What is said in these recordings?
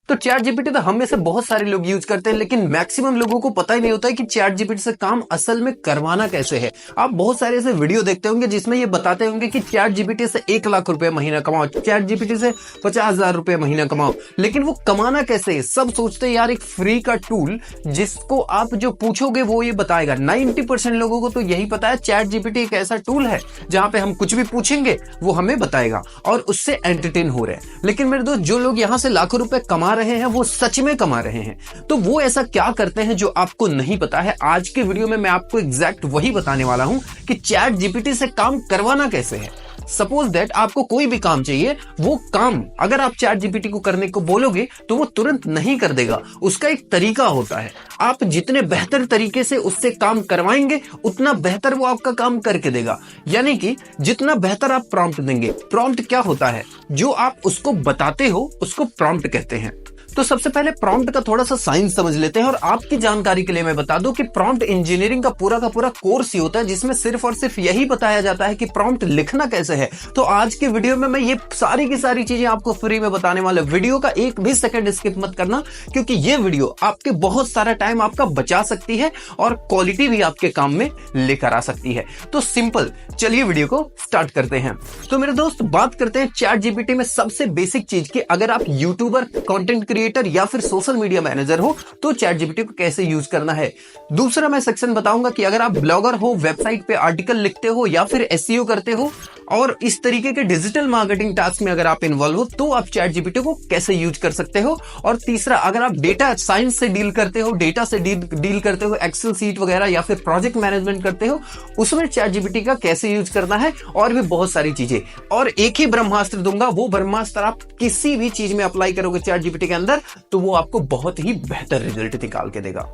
तो chat GPT तो हम में से बहुत सारे लोग यूज करते हैं, लेकिन मैक्सिमम लोगों को पता ही नहीं होता है कि चैट जीपीटी से काम असल में करवाना कैसे है। आप बहुत सारे ऐसे वीडियो देखते होंगे जिसमें ये बताते होंगे कि चैट जीपीटी से 1 लाख रुपए महीना कमाओ, चैट जीपीटी से 50,000 रुपए महीना कमाओ, लेकिन वो कमाना कैसे है? सब सोचते हैं यार एक फ्री का टूल जिसको आप जो पूछोगे वो ये बताएगा। 90% लोगों को तो यही पता है चैट जीपीटी एक ऐसा टूल है जहां पे हम कुछ भी पूछेंगे वो हमें बताएगा और उससे एंटरटेन हो रहे हैं। लेकिन मेरे दोस्त, जो लोग यहां से लाखों रुपए कमा रहे हैं वो सच में कमा रहे हैं। तो वो ऐसा क्या करते हैं जो आपको नहीं पता है? आज के वीडियो में मैं आपको एग्जैक्ट वही बताने वाला हूं कि चैट जीपीटी से काम करवाना कैसे है। सपोज दैट आपको कोई भी काम चाहिए, वो काम अगर आप चैट जीपीटी को करने को बोलोगे तो वो तुरंत नहीं कर देगा। उसका एक तरीका होता है। आप जितने बेहतर तरीके से उससे काम करवाएंगे उतना बेहतर वो आपका काम करके देगा। यानी कि जितना बेहतर आप प्रॉम्प्ट देंगे। प्रॉम्प्ट क्या होता है? जो आप उसको बताते हो उसको प्रॉम्प्ट कहते हैं। तो सबसे पहले प्रॉम्प्ट का थोड़ा सा साइंस समझ लेते हैं। और आपकी जानकारी के लिए मैं बता दूं कि प्रॉम्प्ट इंजीनियरिंग का पूरा कोर्स ही होता है जिसमें सिर्फ और सिर्फ यही बताया जाता है कि प्रॉम्प्ट लिखना कैसे है। तो आज के वीडियो में मैं ये सारी की सारी चीजें आपको फ्री में बताने वाला। वीडियो का एक भी सेकंड स्किप मत करना, क्योंकि ये वीडियो आपके बहुत सारा टाइम आपका बचा सकती है और क्वालिटी भी आपके काम में लेकर आ सकती है। तो सिंपल, चलिए वीडियो को स्टार्ट करते हैं। तो मेरे दोस्त, बात करते हैं चैट जीपीटी में सबसे बेसिक चीज की। अगर आप यूट्यूबर, कंटेंट क्रिएटर या फिर सोशल मीडिया मैनेजर हो तो चैट जीपीटी को कैसे यूज करना है। दूसरा मैं सेक्शन बताऊंगा कि अगर आप ब्लॉगर हो, वेबसाइट पे आर्टिकल लिखते हो या फिर एसईओ करते हो और इस तरीके के डिजिटल मार्केटिंग टास्क में अगर आप इन्वॉल्व हो तो आप चैट जीपीटी को कैसे यूज कर सकते हो। और तीसरा, अगर आप डेटा साइंस से डील करते हो, डेटा से डील करते हो, एक्सेल सीट वगैरह या फिर प्रोजेक्ट मैनेजमेंट करते हो, उसमें चैट जीपीटी का कैसे यूज करना है और भी बहुत सारी चीजें। और एक ही ब्रह्मास्त्र दूंगा, वो ब्रह्मास्त्र आप किसी भी चीज में अप्लाई करोगे चैट जीपीटी के अंदर तो वो आपको बहुत ही बेहतर रिजल्ट निकाल के देगा।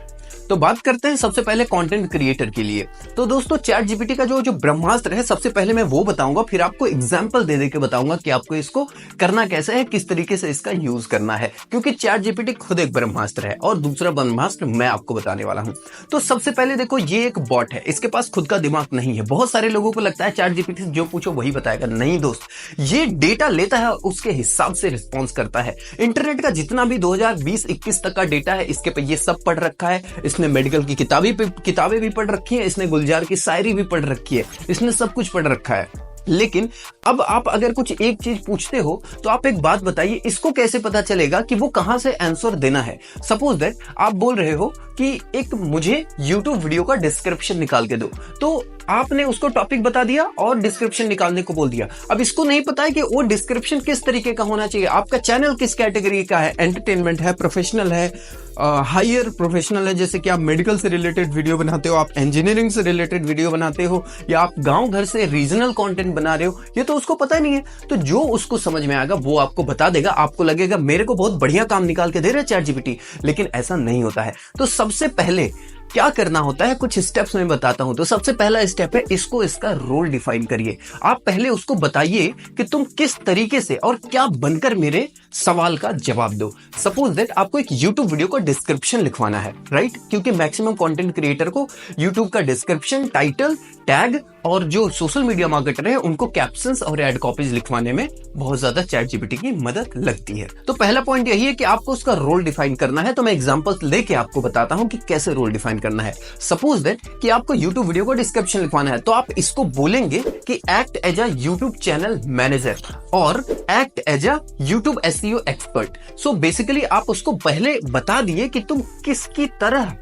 तो बात करते हैं सबसे पहले कंटेंट क्रिएटर के लिए। तो दोस्तों, चैट जीपीटी का जो ब्रह्मास्त्र है, सबसे पहले मैं वो बताऊंगा, फिर आपको एग्जांपल दे के बताऊंगा कि आपको इसको करना कैसे है, किस तरीके से इसका यूज करना है। क्योंकि चैट जीपीटी खुद एक ब्रह्मास्त्र है और दूसरा ब्रह्मास्त्र मैं आपको बताने वाला हूं। तो सबसे पहले देखो, ये एक बॉट है, इसके पास खुद का दिमाग नहीं है। बहुत सारे लोगों को लगता है चैट जीपीटी से जो पूछो वही बताएगा। नहीं दोस्त, ये डेटा लेता है, उसके हिसाब से रिस्पॉन्स करता है। इंटरनेट का जितना भी 2020-21 तक का डेटा है, इसके पे ये सब पढ़ रखा है। इसने मेडिकल की किताबें भी पढ़ रखी है, इसने गुलजार की शायरी भी पढ़ रखी है, इसने सब कुछ पढ़ रखा है। लेकिन अब आप अगर कुछ एक चीज पूछते हो तो आप एक बात बताइए, इसको कैसे पता चलेगा कि वो कहां से आंसर देना है। सपोज दैट आप बोल रहे हो कि एक मुझे YouTube वीडियो का डिस्क्रिप्शन निकाल के दो, तो आपने उसको टॉपिक बता दिया और डिस्क्रिप्शन निकालने को बोल दिया। अब इसको नहीं पता है कि वो डिस्क्रिप्शन किस तरीके का होना चाहिए, आपका चैनल किस कैटेगरी का है, एंटरटेनमेंट है, प्रोफेशनल है, हायर प्रोफेशनल है, जैसे कि आप मेडिकल से रिलेटेड वीडियो बनाते हो, आप इंजीनियरिंग से रिलेटेड वीडियो बनाते हो, या आप गांव घर से रीजनल कंटेंट बना रहे हो, ये तो उसको पता नहीं है। तो जो उसको समझ में आएगा वो आपको बता देगा। आपको लगेगा मेरे को बहुत बढ़िया काम निकाल के दे रहा है चैट जीपीटी, लेकिन ऐसा नहीं होता है। तो सबसे पहले क्या करना होता है, कुछ स्टेप्स मैं बताता हूं। तो सबसे पहला स्टेप है, इसको इसका रोल डिफाइन करिए। आप पहले उसको बताइए कि तुम किस तरीके से और क्या बनकर मेरे सवाल का जवाब दो। सपोज दैट आपको एक YouTube वीडियो का डिस्क्रिप्शन लिखवाना है, राइट? क्योंकि मैक्सिमम कंटेंट क्रिएटर को YouTube का डिस्क्रिप्शन, टाइटल, टैग और जो सोशल मीडिया मार्केटर है उनको कैप्शंस और एड कॉपीज लिखवाने में बहुत ज्यादा चैट जीपीटी की मदद लगती है। तो पहला पॉइंट यही है कि आपको उसका रोल डिफाइन करना है। तो मैं एग्जांपल्स लेके आपको बताता हूं कि कैसे रोल डिफाइन करना है। सपोज दैट कि आपको YouTube वीडियो का डिस्क्रिप्शन लिखवाना है, तो आप इसको बोलेंगे कि act as a YouTube channel manager और act as a YouTube SEO expert. So basically आप उसको पहले बता दिए कि तुम किसकी तरह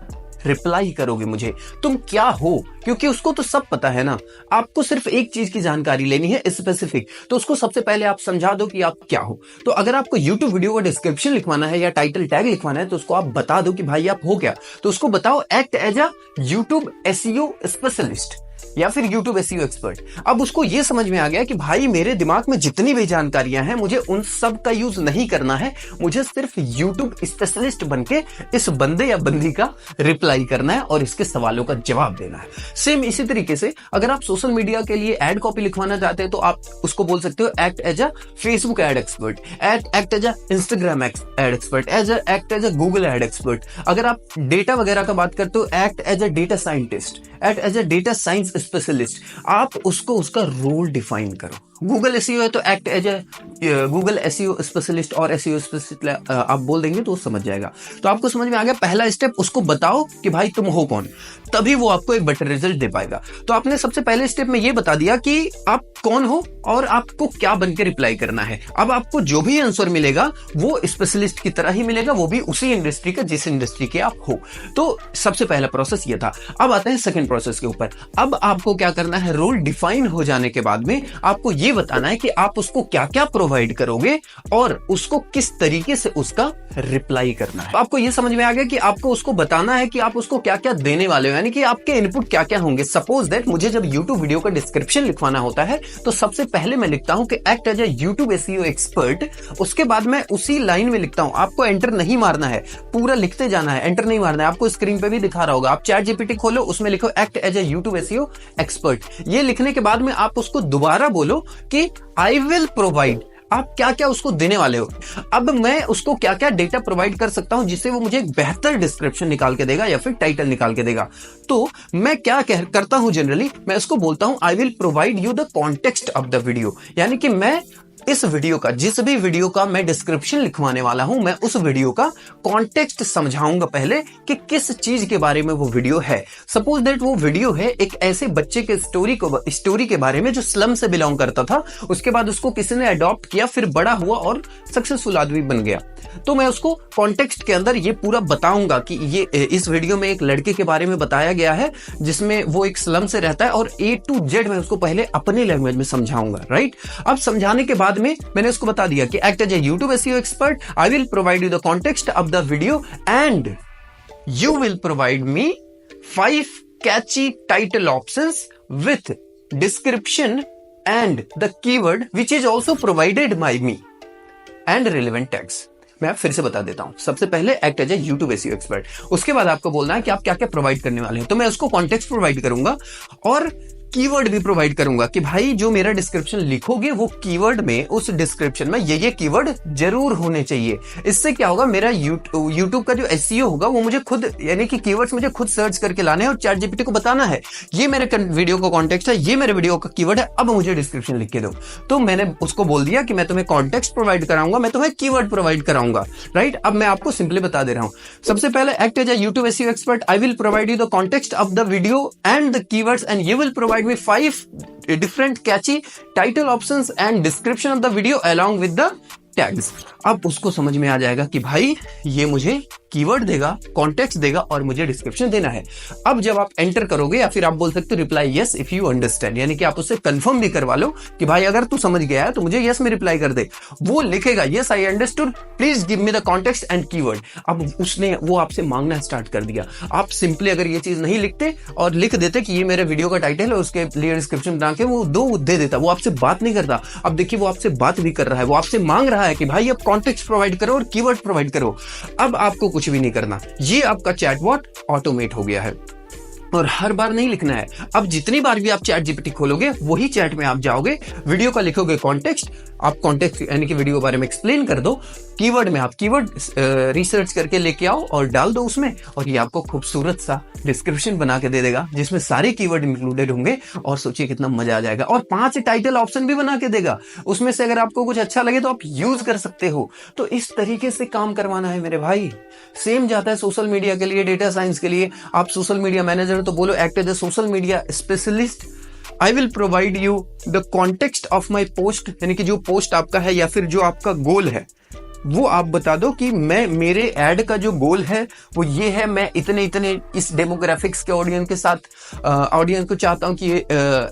रिप्लाई करोगे मुझे, तुम क्या हो, क्योंकि उसको तो सब पता है ना। आपको सिर्फ एक चीज की जानकारी लेनी है, स्पेसिफिक। तो उसको सबसे पहले आप समझा दो कि आप क्या हो। तो अगर आपको YouTube वीडियो का डिस्क्रिप्शन लिखवाना है या टाइटल टैग लिखवाना है तो उसको आप बता दो कि भाई आप हो क्या। तो उसको बताओ act as a YouTube SEO specialist या फिर YouTube SEO एक्सपर्ट। अब उसको यह समझ में आ गया कि भाई मेरे दिमाग में जितनी भी जानकारियां हैं मुझे उन सब का यूज नहीं करना है, मुझे सिर्फ YouTube स्पेशलिस्ट बनके इस बंदे या बंदी का रिप्लाई करना है और इसके सवालों का जवाब देना है। सेम इसी तरीके से अगर आप सोशल मीडिया के लिए एड कॉपी लिखवाना चाहते हैं तो आप उसको बोल सकते हो act as a Facebook ad expert, act as a Instagram ad expert, act as a Google ad expert. अगर आप डेटा वगैरह का बात करते हो, act as a data scientist, act as a data science specialist. आप उसको उसका रोल डिफाइन करो गूगल एसईओ है तो act as a Google SEO specialist और एसईओ स्पेशलिस्ट आप बोल देंगे तो समझ जाएगा। तो आपको समझ में आ गया, पहला स्टेप उसको बताओ कि भाई तुम हो कौन, तभी वो आपको एक बेटर रिजल्ट दे पाएगा। तो आपने सबसे पहले स्टेप में ये बता दिया कि आप कौन हो और आपको क्या बन के रिप्लाई करना है। अब आपको जो भी आंसर मिलेगा वो स्पेशलिस्ट की तरह ही मिलेगा, वो भी उसी इंडस्ट्री का जिस इंडस्ट्री के आप हो। तो सबसे पहला प्रोसेस ये था। अब आते हैं सेकंड प्रोसेस के ऊपर। अब आपको क्या करना है, रोल डिफाइन हो जाने के बाद में आपको ये बताना है कि आप उसको क्या क्या प्रोवाइड करोगे और उसको किस तरीके से उसका रिप्लाई करना है। आपको ये समझ में आ गया कि आपको उसको बताना है कि आप उसको क्या क्या देने वाले हो, यानी कि आपके इनपुट क्या क्या होंगे। सपोज दैट मुझे जब YouTube वीडियो का डिस्क्रिप्शन लिखवाना होता है तो सबसे पहले मैं लिखता हूं कि act as a YouTube SEO expert. उसके बाद मैं उसी लाइन में लिखता हूं, आपको एंटर नहीं मारना है, पूरा लिखते जाना है, एंटर नहीं मारना है। आपको स्क्रीन पे भी दिखा रहा होगा, आप चैट जीपीटी खोलो, उसमें लिखो act as a YouTube SEO expert. ये लिखने के बाद में आप उसको दोबारा बोलो कि आई विल प्रोवाइड, आप क्या क्या उसको देने वाले हो। अब मैं उसको क्या क्या डेटा प्रोवाइड कर सकता हूं जिससे वो मुझे एक बेहतर डिस्क्रिप्शन निकाल के देगा या फिर टाइटल निकाल के देगा। तो मैं क्या करता हूं, जनरली मैं उसको बोलता हूं आई will provide you the context of the video, यानी कि मैं इस वीडियो का, जिस भी वीडियो का मैं डिस्क्रिप्शन लिखवाने वाला हूं, मैं उस वीडियो का कॉन्टेक्स्ट समझाऊंगा पहले कि किस चीज के बारे में वो वीडियो है। सपोज दैट वो वीडियो है एक ऐसे बच्चे के स्टोरी के बारे में जो स्लम से बिलोंग करता था, उसके बाद उसको किसी ने अडॉप्ट किया, फिर बड़ा हुआ और सक्सेसफुल आदमी बन गया। तो मैं उसको कॉन्टेक्स्ट के अंदर ये पूरा बताऊंगा कि ये इस वीडियो में एक लड़के के बारे में बताया गया है जिसमें वो एक स्लम से रहता है, और A to Z मैं उसको पहले अपने लैंग्वेज में समझाऊंगा, राइट। अब समझाने के बाद में मैंने उसको बता दिया कि act as a YouTube SEO expert, I will provide you the context of the video and you will provide me 5 catchy title options with description and the keyword which is also provided by me and relevant tags. मैं फिर से बता देता हूं, सबसे पहले act as a YouTube SEO expert, उसके बाद आपको बोलना है कि आप क्या क्या प्रोवाइड करने वाले हैं। तो मैं उसको कॉन्टेक्स्ट प्रोवाइड करूंगा और कीवर्ड भी प्रोवाइड करूंगा कि भाई जो मेरा डिस्क्रिप्शन लिखोगे वो कीवर्ड में, उस डिस्क्रिप्शन में ये कीवर्ड जरूर होने चाहिए। इससे क्या होगा, मेरा यूट्यूब का जो SEO होगा वो मुझे खुद, यानी कि कीवर्ड्स मुझे खुद सर्च करके लाने हैं और चैट जीपीटी को बताना है ये मेरे वीडियो का कॉन्टेक्स्ट है, ये मेरे वीडियो का कीवर्ड है, अब मुझे डिस्क्रिप्शन लिख के दो। तो मैंने उसको बोल दिया कि मैं तुम्हें कॉन्टेक्स्ट प्रोवाइड कराऊंगा, मैं तुम्हें कीवर्ड प्रोवाइड कराऊंगा, राइट। अब मैं आपको सिंपली बता दे रहा हूं, सबसे पहले act as a YouTube SEO expert, I will provide you the context of the video and the keywords and you will provide me 5 different catchy title options and description of the video along with the tags। अब उसको समझ में आ जाएगा कि भाई ये मुझे keyword देगा, कॉन्टेक्स्ट देगा और मुझे डिस्क्रिप्शन देना है। अब जब आप एंटर करोगे, या फिर आप बोल सकते हो reply yes if you understand, यानी कि आप उससे कंफर्म भी करवा लो कि भाई अगर तू समझ गया है तो मुझे यस में रिप्लाई कर दे। वो लिखेगा yes I understood, please give me the context and keyword. अब उसने वो आपसे मांगना स्टार्ट कर दिया। आप सिंपली अगर ये चीज नहीं लिखते और लिख देते कि ये मेरे वीडियो का टाइटल है, उसके लिए डिस्क्रिप्शन बना के वो दे देता, वो आपसे बात नहीं करता। अब देखिए वो आपसे बात भी कर रहा है, वो आपसे मांग रहा है कि भाई अब कॉन्टेक्स्ट प्रोवाइड करो और कीवर्ड प्रोवाइड करो। अब आपको कुछ भी नहीं करना, ये आपका चैटबॉट ऑटोमेट हो गया है और हर बार नहीं लिखना है। अब जितनी बार भी आप चैट जीपीटी खोलोगे वही चैट में आप जाओगे, वीडियो का लिखोगे कॉन्टेक्स्ट, आप कॉन्टेक्स्ट यानी कि वीडियो के बारे में एक्सप्लेन कर दो, कीवर्ड में आप कीवर्ड रिसर्च करके लेके आओ और डाल दो उसमें, और ये आपको खूबसूरत सा डिस्क्रिप्शन बना के दे देगा जिसमें सारे कीवर्ड इंक्लूडेड होंगे। और सोचिए कितना मजा आ जाएगा। और 5 टाइटल ऑप्शन भी बना के देगा, उसमें से अगर आपको कुछ अच्छा लगे तो आप यूज कर सकते हो। तो इस तरीके से काम करवाना है मेरे भाई। सेम जाता है सोशल मीडिया के लिए, डेटा साइंस के लिए। आप सोशल मीडिया मैनेजर तो बोलो act as a social media specialist, I will provide you the context of my post, यानी कि जो पोस्ट आपका है या फिर जो आपका गोल है वो आप बता दो कि मैं, मेरे ऐड का जो गोल है वो ये है, मैं इतने इस डेमोग्राफिक्स के ऑडियंस के साथ ऑडियंस को चाहता हूं कि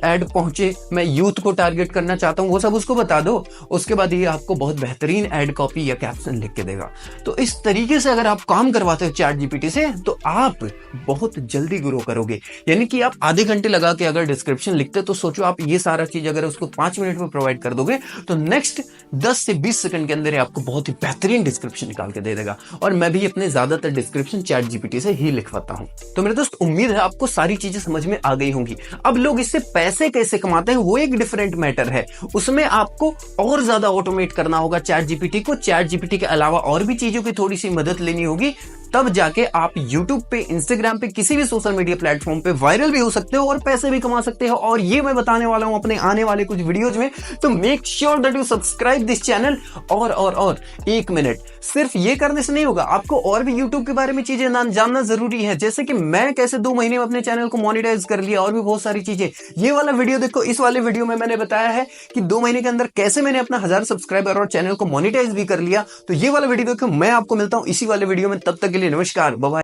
ऐड पहुंचे, मैं यूथ को टारगेट करना चाहता हूं, वो सब उसको बता दो। उसके बाद ये आपको बहुत बेहतरीन ऐड कॉपी या कैप्शन लिख के देगा। तो इस तरीके से अगर आप काम करवाते हो चैट जीपीटी से तो आप बहुत जल्दी ग्रो करोगे। यानी कि आप आधे घंटे लगा के अगर डिस्क्रिप्शन लिखते तो सोचो आप ये सारा चीज अगर उसको 5 मिनट में प्रोवाइड कर दोगे तो नेक्स्ट 10 से 20 सेकंड के अंदर आपको बहुत ही बेहतरीन डिस्क्रिप्शन निकाल के दे देगा। और मैं भी अपने ज्यादातर डिस्क्रिप्शन चैट जीपीटी से ही लिखवाता हूं। तो मेरे दोस्त उम्मीद है आपको सारी चीजें समझ में आ गई होंगी। अब लोग इससे पैसे कैसे कमाते हैं वो एक डिफरेंट मैटर है, उसमें आपको और ज्यादा ऑटोमेट करना होगा चैट जीपीटी को। चैट जीपीटी के अलावा और भी चीजों की थोड़ी सी मदद लेनी होगी, तब जाके आप यूट्यूब पे, इंस्टाग्राम पे, किसी भी सोशल मीडिया प्लेटफॉर्म पे वायरल भी हो सकते हो और पैसे भी कमा सकते हो। और ये मैं बताने वाला हूं अपने आने वाले कुछ वीडियोज में। तो make sure that you subscribe this channel. और 1 मिनट, सिर्फ ये करने से नहीं होगा, आपको और भी यूट्यूब के बारे में चीजें जानना जरूरी है। जैसे कि मैं कैसे 2 महीने में अपने चैनल को मोनेटाइज कर लिया, और भी बहुत सारी चीजें। ये वाला वीडियो देखो, इस वाले वीडियो में मैंने बताया है कि 2 महीने के अंदर कैसे मैंने अपना 1000 सब्सक्राइबर और चैनल को मोनेटाइज भी कर लिया। तो ये वाला वीडियो देखो, मैं आपको मिलता हूं इसी वाले वीडियो में। तब तक के लिए नमस्कार, बाय बाय।